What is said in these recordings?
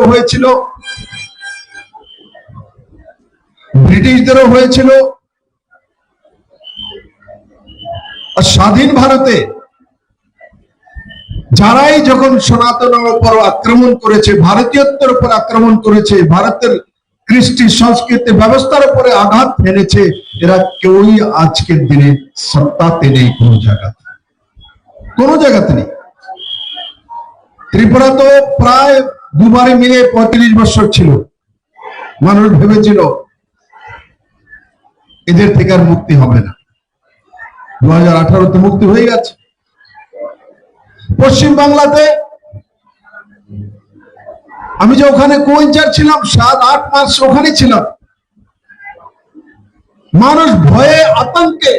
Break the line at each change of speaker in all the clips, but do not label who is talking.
হয়েছিল, ব্রিটিশদেরও হয়েছিল। আর স্বাধীন ভারতে যারাই যখন সনাতনের উপর আক্রমণ করেছে, ভারতীয়ত্বের উপর আক্রমণ করেছে, ভারতের কৃষ্টি সংস্কৃতি ব্যবস্থার উপরে আঘাত হেনেছে, এরা কেউই আজকের দিনে সত্তাতে নেই, কোনো জায়গাতে নেই। ত্রিপুরা তো প্রায় দুবারে মিলে 35 বছর ছিল। মানুষ ভেবেছিল এদের থেকে আর মুক্তি হবে না। 2018-তে মুক্তি হয়ে গেছে। পশ্চিম বাংলাতে আমি যে ওখানে কো-ইনচার্জ ছিলাম, 7-8 মাস ওখানে ছিলাম, মানুষ ভয়ে আতঙ্কে,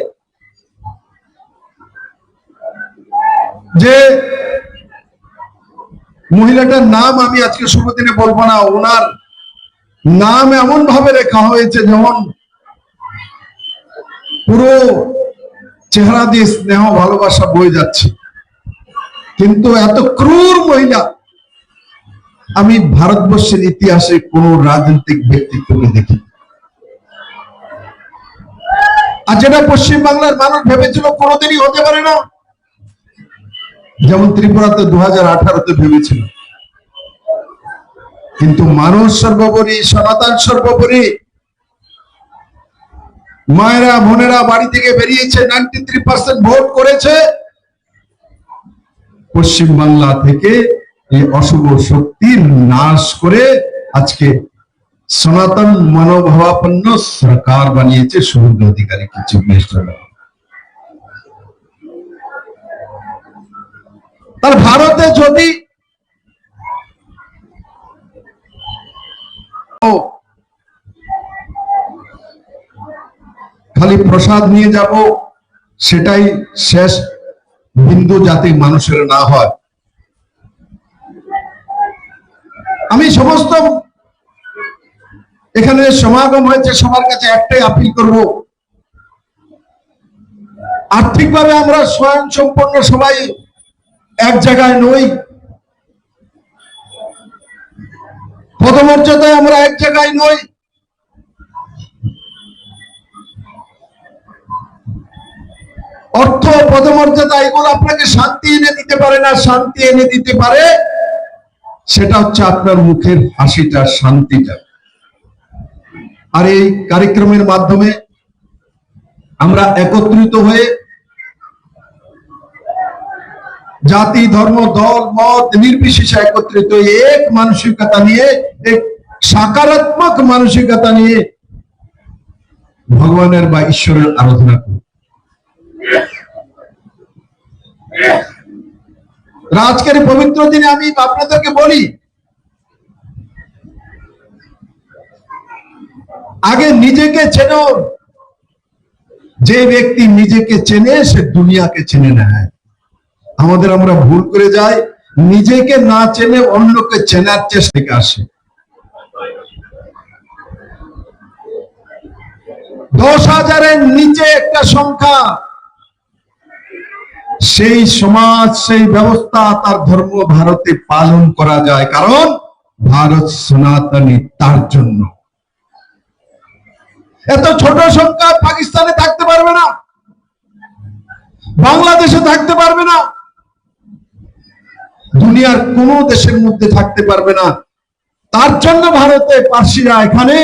যে মহিলাটার নাম আমি আজকে শুভদিনে বলবো না, ওনার নাম এমন ভাবে রেখা হয়েছে যেমন পুরো চেহারা দিয়ে স্নেহ ভালোবাসা বয়ে যাচ্ছে, কিন্তু এত ক্রূর মহিলা আমি ভারতবর্ষের ইতিহাসে কোন রাজনৈতিক ব্যক্তিত্বকে দেখি। আর যেটা পশ্চিম বাংলার মানুষ ভেবেছিল কোনোদিনই হতে পারে না, যেমন ত্রিপুরাতে 2018-তে ভেবেছিল, কিন্তু মানুষ সর্বোপরি, সনাতন সর্বোপরি। মায়েরা বোনেরা বাড়ি থেকে বেরিয়েছে, 93% ভোট করেছে। পশ্চিম বাংলা থেকে এই অশুভ শক্তির নাশ করে আজকে সনাতন মনোভাবাপন্ন সরকার বানিয়েছে শুভেন্দু অধিকারীকে চিফ মিনিস্টার। তার ভারতে যদি খালি প্রসাদ নিয়ে যাব, সেটাই শেষ বিন্দু জাতির মানুষের না হয়। আমি সমস্ত এখানে সমাগম হয়েছে সবার কাছে একটাই আপিল করব, আর্থিকভাবে আমরা স্বয়ং সম্পন্ন সবাই এক জায়গায় নই, পদমর্যাদায় আমরা এক জায়গায় নই। অর্থ পদমর্যাদা এগুলো আপনাকে শান্তি এনে দিতে পারে না। শান্তি এনে দিতে পারে সেটা হচ্ছে আপনার মুখের হাসিটা, শান্তিটা। আর এই কার্যক্রমের মাধ্যমে আমরা একত্রিত হয়ে জাতি ধর্ম দল মত নির্বিশেষে একত্রিত এক মানসিকতা নিয়ে, এক সকারাত্মক মানসিকতা নিয়ে ভগবানের বা ঈশ্বরের আরাধনা করি। আজকের পবিত্র দিনে আমি আপনাদেরকে বলি, আগে নিজেকে চেনো। যে ব্যক্তি নিজেকে চেনে সে দুনিয়াকে চেনে নেয়। আমরা ভুল করে যাই, নিজেকে না চেনে অন্যকে চেনার চেষ্টা আসে। 10,000-এর নিচে একটা সংখ্যা, সেই সমাজ, সেই ব্যবস্থা, তার ধর্ম ভারতে পালন করা যায়, কারণ ভারত সনাতনী। তার জন্য এত ছোট সংখ্যা পাকিস্তানে থাকতে পারবে না, বাংলাদেশে থাকতে পারবে না, দুনিয়ার কোন দেশের মধ্যে থাকতে পারবে না। তার জন্য ভারতে পার্সিরা এখানে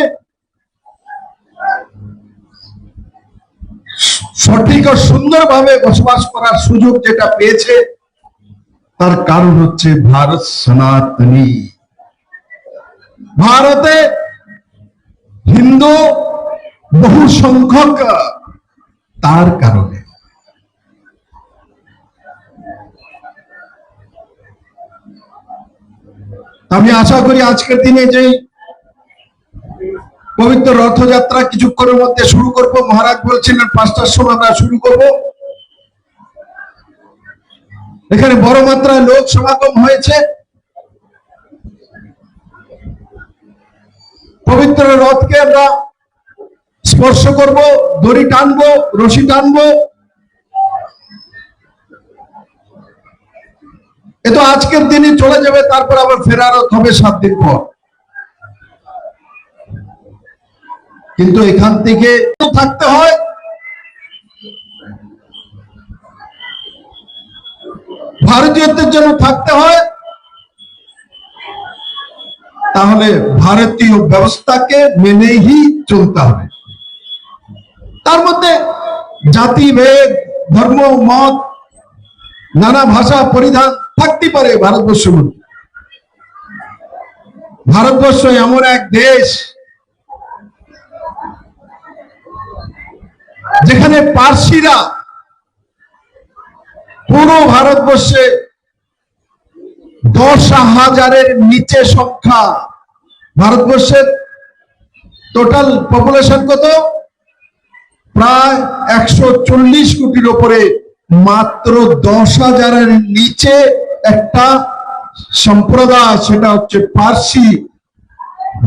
সঠিক ও সুন্দরভাবে বসবাস করার সুযোগ যেটা পেয়েছে, তার কারণ হচ্ছে ভারত সনাতনী। ভারতে হিন্দু বহু সংখ্যক, তার কারণে। আমি আশা করি আজকের দিনে যে পবিত্র রথযাত্রা কিছুক্ষণের মধ্যে শুরু করব, মহারাজ বলছিলেন 5টার সময় আমরা শুরু করব। এখানে বড় মাত্রায় লোক সমাগম হয়েছে। পবিত্র রথকে আমরা স্পর্শ করব, দড়ি টানবো, রশি টানবো। এ তো আজকের দিনে চলে যাবে, তারপর আবার ফেরারত হবে 7 দিন পর। কিন্তু এখান থেকে থাকতে হয়, ভারতীয়দের জন্য থাকতে হয়, তাহলে ভারতীয় ব্যবস্থাকে মেনেই চলতে হবে। তার মধ্যে জাতিভেদ, ধর্ম, মত, নানা ভাষা পরিধান থাকতে পারে ভারতবর্ষের মধ্যে। ভারতবর্ষ এমন এক দেশ যেখানে পার্সিরা পুরো ভারতবর্ষে 10,000-এর নিচে সংখ্যা। ভারতবর্ষের টোটাল পপুলেশন কত? প্রায় 140 কোটির উপরে মাত্র 10,000-এর নিচে একটা সম্প্রদায়, সেটা হচ্ছে পার্সি,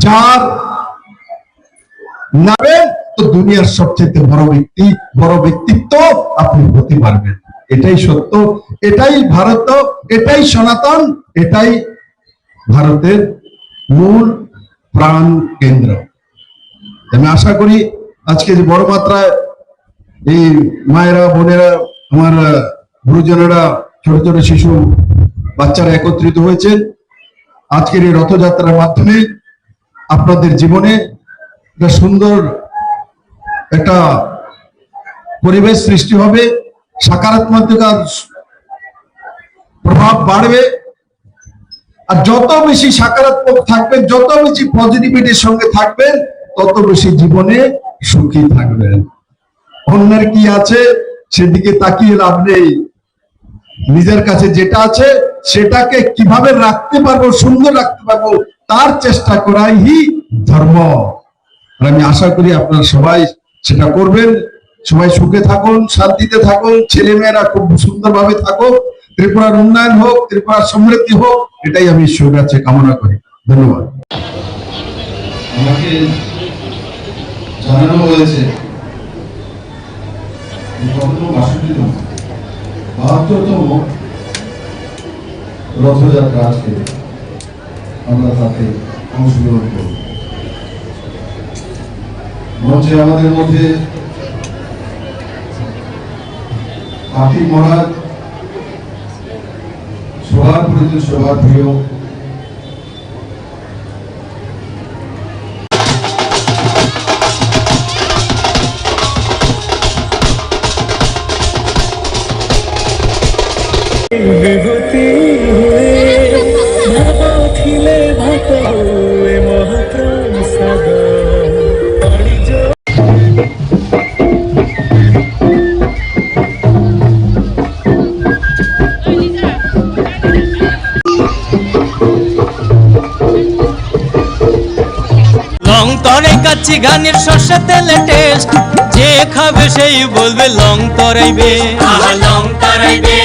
যার নামে তো দুনিয়ার সবচেয়ে বড় ব্যক্তিত্ব আপনি হতে পারবেন। এটাই সত্য, এটাই ভারত, এটাই সনাতন, এটাই ভারতের মূল প্রাণ কেন্দ্র। আমি আশা করি আজকে যে বড় মাত্রায় এই মায়েরা, বোনেরা, আমার গুরুজনেরা, ছোট ছোট শিশু বাচ্চারা একত্রিত হয়েছে, আজকের এই রথযাত্রার মাধ্যমে আপনাদের জীবনে একটা সুন্দর একটা পরিবেশ সৃষ্টি হবে, সকারাত্মক প্রভাব বাড়বে। আর যত বেশি সকারাত্মক থাকবেন, যত বেশি পজিটিভিটির সঙ্গে থাকবেন, তত বেশি জীবনে সুখী থাকবেন। অন্যের কি আছে সেদিকে তাকিয়ে লাভ নেই, নিজের কাছে যেটা আছে সেটাকে কিভাবে রাখতে পারবো, সুন্দর রাখতে পারবো, তার চেষ্টা করাই ধর্ম। আমি আশা করি আপনারা সবাই সেটা করবেন। সবাই সুখে থাকুন, শান্তিতে থাকুন, ছেলে মেয়েরা খুব সুন্দরভাবে থাকুক, ত্রিপুরার উন্নয়ন হোক, ত্রিপুরার সমৃদ্ধি হোক, এটাই আমি ঈশ্বরের কাছে কামনা করি। ধন্যবাদ।
আমাকে জানানো হয়েছে 72তম রথযাত্রা আজকে আমরা তাতে অংশগ্রহণ করব। মঞ্চে আমাদের মধ্যে কার্তিক মহারাজ, সবার পরিচিত, সবার প্রিয়
লং তরাই কাচ্চি ঘানির সর্ষে তেলে টেস্ট, যে খাবে সেই বলবে লং তরাইবে, লং তরাইবে।